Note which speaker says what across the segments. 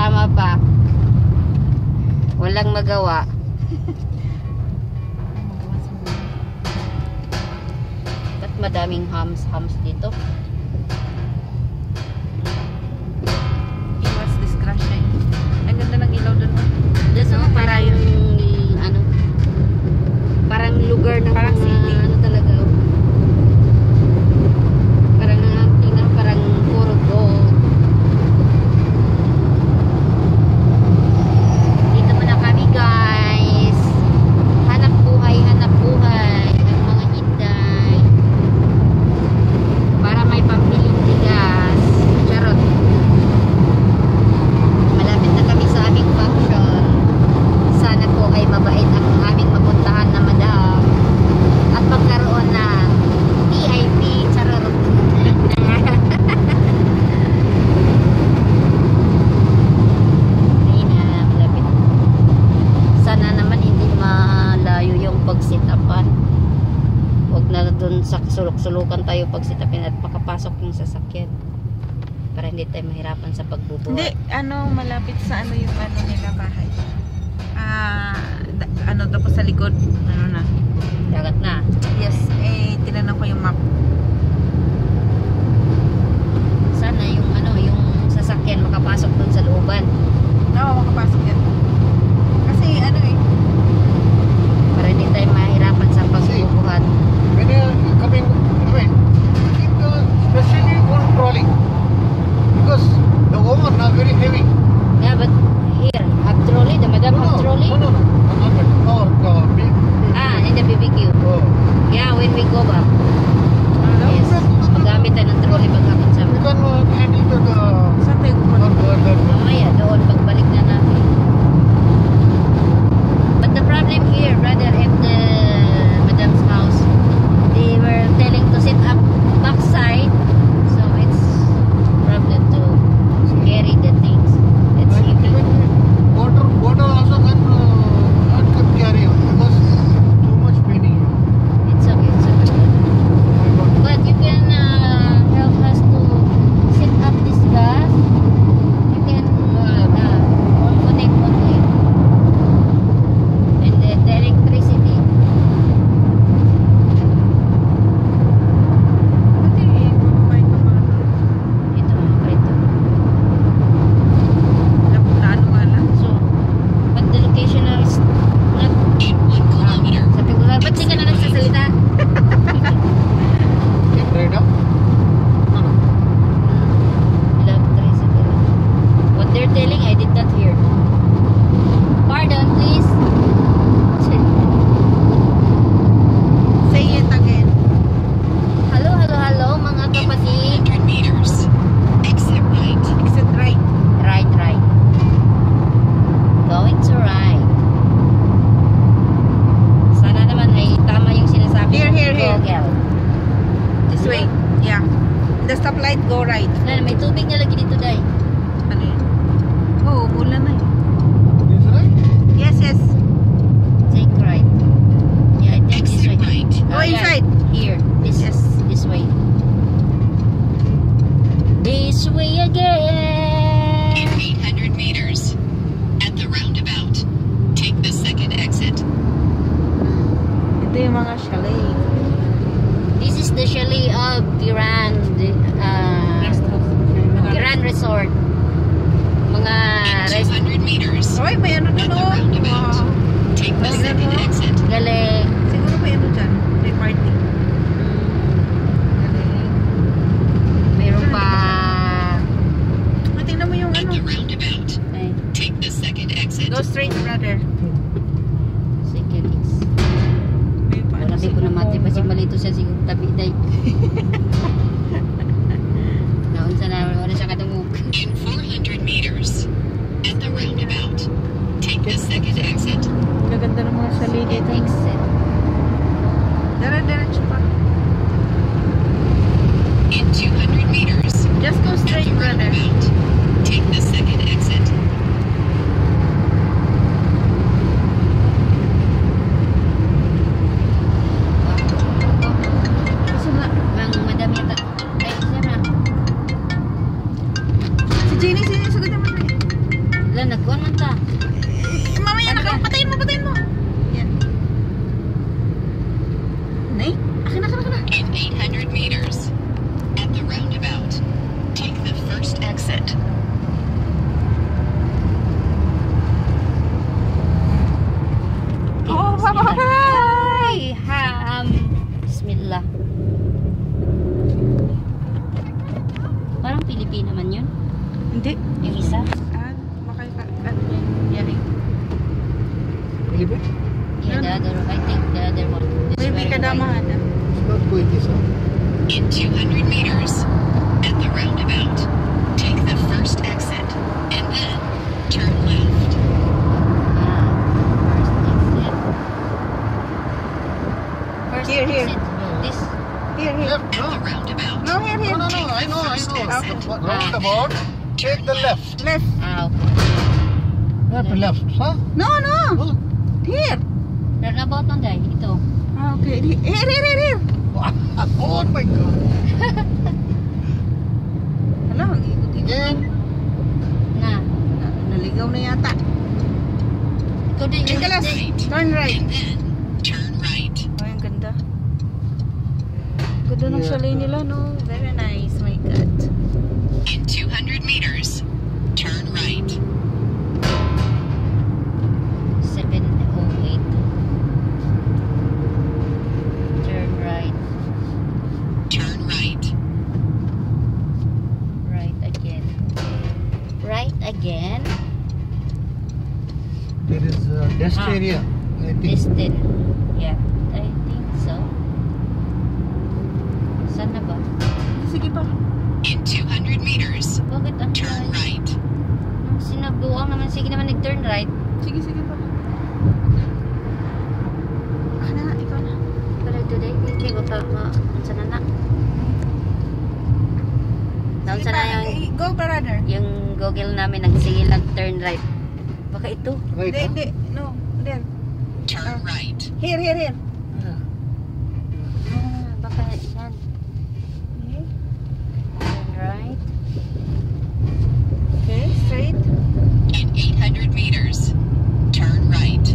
Speaker 1: Tama pa. Walang magawa. Ba't madaming hams dito?
Speaker 2: Iwas discretion. Ang ganda ng ilaw doon.
Speaker 1: Doon sa parang ano? Parang lugar ng
Speaker 2: parang city.
Speaker 1: Ano talaga? Parang tingnan parang puro gold. Dito muna kami guys. Hanap buhay ang mga Inday. Para may pambiling bigas. Charot. Malapit na kami sa aming function. Sana po ay mabait ang aming mapuntahan na madam. At magkaroon ng VIP. Charot. Ayun na, malapit. Sana naman hindi malayo yung pag-sit upan. Huwag na dun sa sulok-sulukan tayo pag-sit upin at makapasok yung sasakyan. Para hindi tayo mahirapan sa pagbubuhat.
Speaker 2: Hindi, malapit sa yung nila bahay. Tapos sa likod, na.
Speaker 1: Dagat na.
Speaker 2: Yes, tinanong ko yung map.
Speaker 1: Sana yung yung sasakyan makapasok dun sa looban.
Speaker 2: Oo, makapasok yan. Kasi
Speaker 1: Para hindi tayo mahirapan sa pagbubuhat.
Speaker 3: When you're coming, keep especially for trolley, because the women are very heavy.
Speaker 1: Yeah, but here, have trolley? The madam have trolley?
Speaker 3: No. Our big.
Speaker 1: In the BBQ.
Speaker 3: Oh.
Speaker 1: Yeah, when we go back. Yes. Magamit tayo ng trolley paghapon sa
Speaker 3: You can hand it to the.
Speaker 2: saan tayo pupunta?
Speaker 1: mamaya doon pagbalik na natin. But the problem here, brother, if the madam's house, they were telling to set up backside, so it's problem to carry the things. It's heavy.
Speaker 3: Water also can carry on because too much paining.
Speaker 1: It's okay, it's okay. But you can help us to set up this gas. You can connect onto it. And the electricity.
Speaker 2: Bababay pa mga
Speaker 1: Ito mga prito.
Speaker 2: wala.
Speaker 1: So, but the location now is not... Sabi ko, ba't di ka na nagsasalita?
Speaker 3: Keep right up. No.
Speaker 1: Electricity. What they're telling, I did not hear. Pardon, please.
Speaker 2: Say it again.
Speaker 1: Hello, mga kapatid.
Speaker 4: 100 meters. Exit right.
Speaker 2: Exit right.
Speaker 1: Right. Going to right. Sana naman ay tama yung sinasabi
Speaker 2: Here,
Speaker 1: ng
Speaker 2: here.
Speaker 1: Google.
Speaker 2: This way. Yeah. The stoplight, go right.
Speaker 1: May tubig na lagi dito, Day.
Speaker 2: Ano yun? Oo, mula na yun.
Speaker 3: This right?
Speaker 2: Yes.
Speaker 1: Take right. Yeah, I think this
Speaker 4: Exit
Speaker 1: way.
Speaker 4: right.
Speaker 2: Go
Speaker 1: Yeah.
Speaker 2: inside.
Speaker 1: Here. This way. This way again.
Speaker 4: In 800 meters. At the roundabout. Take the second exit.
Speaker 2: Ito yung mga chalet.
Speaker 1: This is the chalet of Grand Resort. Mga
Speaker 4: In 200 meters.
Speaker 2: Ay, may ano
Speaker 4: At
Speaker 2: doon,
Speaker 4: the
Speaker 2: oh.
Speaker 4: roundabout.
Speaker 2: Wow.
Speaker 4: Take the
Speaker 2: Tingnan
Speaker 4: second
Speaker 2: mo.
Speaker 4: exit.
Speaker 1: galing.
Speaker 2: Siguro may ano dyan. May party. Galing.
Speaker 1: Meron pa.
Speaker 2: Tingnan mo yung
Speaker 4: At
Speaker 2: ano.
Speaker 4: the roundabout.
Speaker 1: Ay,
Speaker 4: Take the second exit.
Speaker 2: Go straight, brother.
Speaker 1: second is.
Speaker 2: May paano
Speaker 1: Wala ko na mati pa si malito siya siguro tabi day. Naunsa na wala siya kadungog.
Speaker 4: In 400 meters. At the roundabout. Take the second exit.
Speaker 2: Gaganda ng mga chalet
Speaker 1: Second
Speaker 2: dito.
Speaker 1: exit.
Speaker 2: Diretso pa.
Speaker 4: In 200 meters.
Speaker 2: Just go
Speaker 4: At
Speaker 2: straight,
Speaker 4: the
Speaker 2: brother.
Speaker 4: roundabout. Take the second exit.
Speaker 1: Okay naman yun.
Speaker 2: Hindi.
Speaker 1: Yung isa.
Speaker 2: Ano yan?
Speaker 3: Elevate?
Speaker 1: Yeah, the other. I think the other one. This
Speaker 2: Maybe
Speaker 1: very
Speaker 2: kadamahan.
Speaker 3: It's not going this way.
Speaker 4: In 200 meters, at the roundabout, take the first exit and then turn left.
Speaker 1: First
Speaker 2: Here, here.
Speaker 1: exit. This.
Speaker 2: Here.
Speaker 3: Left,
Speaker 4: At
Speaker 3: no?
Speaker 4: the roundabout,
Speaker 2: No, here.
Speaker 3: No, I know. Roundabout, take the left.
Speaker 2: Left.
Speaker 1: Okay.
Speaker 3: Not left, huh?
Speaker 2: No.
Speaker 3: Oh.
Speaker 2: Here.
Speaker 1: Roundabout on day. Ito.
Speaker 2: Okay. Here.
Speaker 3: Oh my God.
Speaker 2: Hala, ang ikot-ikot.
Speaker 3: Again.
Speaker 1: Na.
Speaker 2: Naligaw na yata.
Speaker 1: Ikaw din yung
Speaker 2: Nicholas, turn right.
Speaker 4: and then turn right.
Speaker 2: Ay, ang ganda. Ganda ng
Speaker 3: Yeah.
Speaker 2: chalet nila, no? Very nice, my God.
Speaker 4: In 200 meters, turn right.
Speaker 1: 708. Turn right.
Speaker 4: Turn right.
Speaker 1: Right again. Right again.
Speaker 3: There is a dust
Speaker 1: Ah.
Speaker 3: area, I think.
Speaker 1: Distant. Yeah, I think so. Saan na ba?
Speaker 2: Sige pa.
Speaker 4: In 200 meters,
Speaker 1: Bakit ang
Speaker 4: turn right.
Speaker 1: sinabuang naman? Sige naman nag-turn right.
Speaker 2: Sige pa. Ikaw na.
Speaker 1: Pero today, hindi ba pa saan na? Down
Speaker 2: Sige
Speaker 1: sana
Speaker 2: pa.
Speaker 1: yung
Speaker 2: Go, brother.
Speaker 1: Google namin nagsige lang turn right. Baka ito.
Speaker 3: Right, huh?
Speaker 2: Hindi. No. There.
Speaker 4: Turn right.
Speaker 2: Here.
Speaker 3: Yeah.
Speaker 1: Baka yan.
Speaker 2: Okay.
Speaker 1: Turn right.
Speaker 2: Okay, straight.
Speaker 4: In 800 meters, turn right.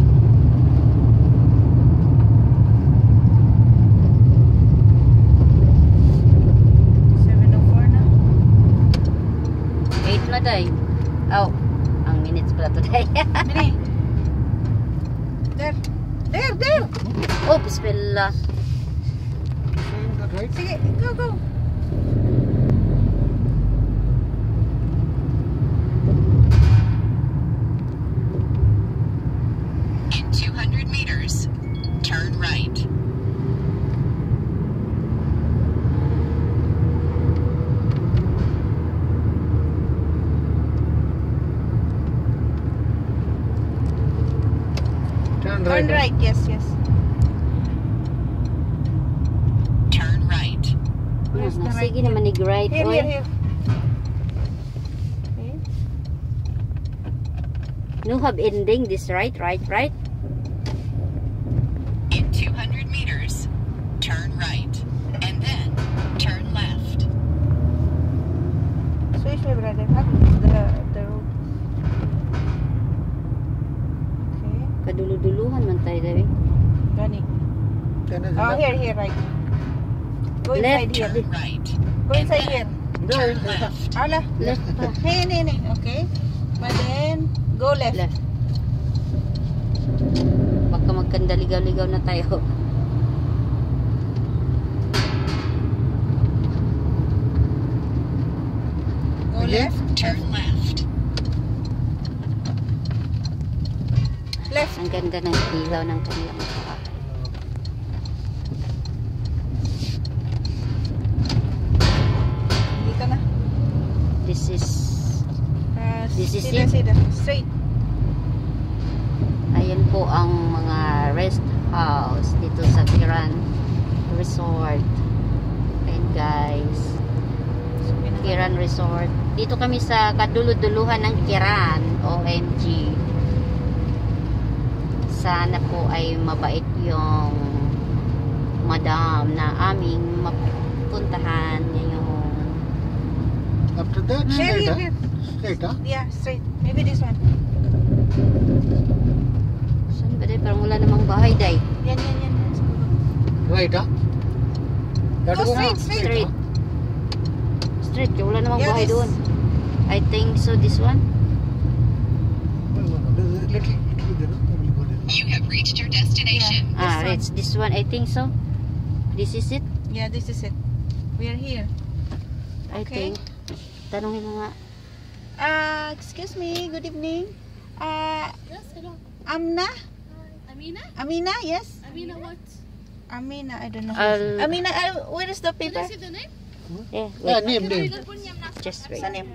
Speaker 2: Na.
Speaker 1: 8 na day. Oh, ang minutes pala today.
Speaker 2: Mini. There.
Speaker 1: Oh, bismillah.
Speaker 3: Turn the right.
Speaker 2: Sige, go.
Speaker 4: In 200 meters, turn right.
Speaker 3: Turn
Speaker 2: Turn
Speaker 3: right.
Speaker 2: right, yes.
Speaker 4: Turn right.
Speaker 2: Where's the right?
Speaker 1: Sige naman nag-right.
Speaker 2: Here.
Speaker 1: Oy.
Speaker 2: Okay.
Speaker 1: No have ending this right.
Speaker 4: In 200 meters, turn right. And then turn left.
Speaker 2: Switch my brother. Up the road. Okay.
Speaker 1: Kaduluduluhan man tayo dali.
Speaker 2: Gani.
Speaker 3: Then is
Speaker 2: Oh,
Speaker 3: left.
Speaker 2: here, right. Go
Speaker 1: Left.
Speaker 2: inside here.
Speaker 4: Turn right.
Speaker 2: Go inside here.
Speaker 4: Turn left.
Speaker 2: Ala.
Speaker 1: Left pa.
Speaker 2: Hey. Okay. But then, go left.
Speaker 1: Left. Baka magkandaligaw-ligaw na tayo.
Speaker 2: Go
Speaker 3: Again?
Speaker 2: left.
Speaker 4: Turn left.
Speaker 2: Left.
Speaker 1: Ang ganda ng ilaw ng kanilang mukha.
Speaker 2: Dito na.
Speaker 1: This is This is it?
Speaker 2: Sida. Straight.
Speaker 1: Ayan po ang mga rest house dito sa Kiran Resort. Ayan guys, Kiran Resort. Dito kami sa kaduluduluhan ng Kiran. OMG. Sana po ay mabait yung madam na aming mapuntahan ngayong
Speaker 3: After that,
Speaker 2: Here.
Speaker 3: straight, huh?
Speaker 2: Yeah, straight. Maybe this one.
Speaker 1: saan ba day? Parang wala namang bahay day.
Speaker 2: Yan.
Speaker 3: Right, huh? That
Speaker 2: Go
Speaker 3: go
Speaker 2: straight,
Speaker 3: now.
Speaker 1: Straight.
Speaker 3: huh?
Speaker 1: Straight, wala namang
Speaker 2: Yeah,
Speaker 1: bahay
Speaker 2: this-
Speaker 1: doon. I think so, this one.
Speaker 3: No. There's a little there, huh? We'll go there.
Speaker 4: You have reached your destination.
Speaker 1: Ah,
Speaker 2: one.
Speaker 1: it's this one, I think so. This is it,
Speaker 2: Yeah, this is it. We are here.
Speaker 1: I
Speaker 2: Okay.
Speaker 1: think. Tanungin mo nga.
Speaker 2: Excuse me, good evening.
Speaker 5: Yes, hello.
Speaker 2: Amna?
Speaker 5: Amina?
Speaker 2: Amina, yes?
Speaker 5: Amina what?
Speaker 2: Amina, I don't know.
Speaker 1: Al-
Speaker 2: Amina, where is the
Speaker 5: Can
Speaker 2: paper?
Speaker 5: I see the name?
Speaker 1: Yeah,
Speaker 3: Yeah,
Speaker 1: wait.
Speaker 3: name.
Speaker 1: Just wait.
Speaker 2: Sa name.